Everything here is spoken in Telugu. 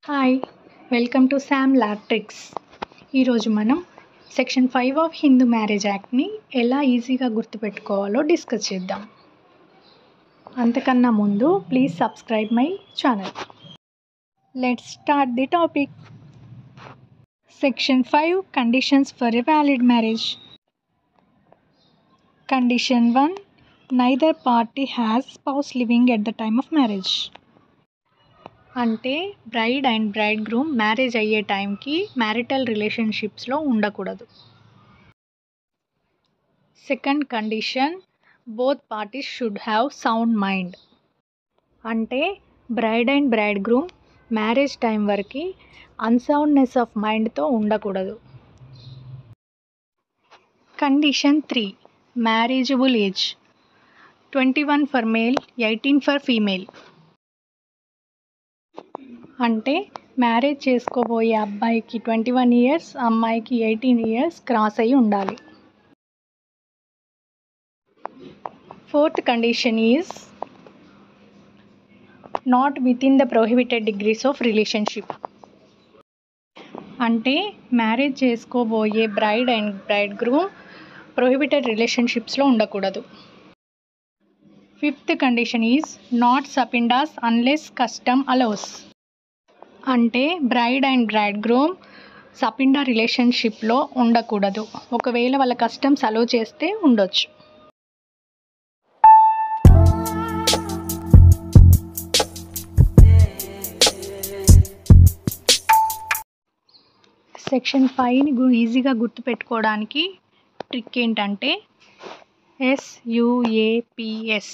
Hi welcome to Sam lab tricks. ఈరోజు మనం సెక్షన్ 5 ఆఫ్ హిందూ మ్యారేజ్ యాక్ట్ని ఎలా ఈజీగా గుర్తుపెట్టుకోవాలో డిస్కస్ చేద్దాం. అంతకన్నా ముందు please subscribe my channel. Let's start the topic. Section 5 conditions for a valid marriage. Condition 1, neither party has spouse living at the time of marriage. అంటే bride and bridegroom marriage అయ్యే టైంకి మ్యారిటల్ రిలేషన్షిప్స్లో ఉండకూడదు. Second condition, both parties should have sound mind. అంటే bride and bridegroom marriage time వరకు అన్సౌండ్నెస్ ఆఫ్ మైండ్తో ఉండకూడదు. Condition 3, marriageable age 21 for male, 18 for female. అంటే మ్యారేజ్ చేసుకోబోయే అబ్బాయికి 21 ఇయర్స్, అమ్మాయికి 18 ఇయర్స్ క్రాస్ అయి ఉండాలి. Fourth condition is not within the prohibited degrees of relationship. అంటే మ్యారేజ్ చేసుకోబోయే bride and bridegroom prohibited రిలేషన్షిప్స్లో ఉండకూడదు. Fifth condition is not sapindas unless custom allows. అంటే bride and bridegroom sapinda రిలేషన్షిప్లో ఉండకూడదు. ఒకవేళ వాళ్ళ కస్టమ్స్ అలౌ చేస్తే ఉండొచ్చు. సెక్షన్ 5ని ఈజీగా గుర్తుపెట్టుకోవడానికి ట్రిక్ ఏంటంటే SUAPS.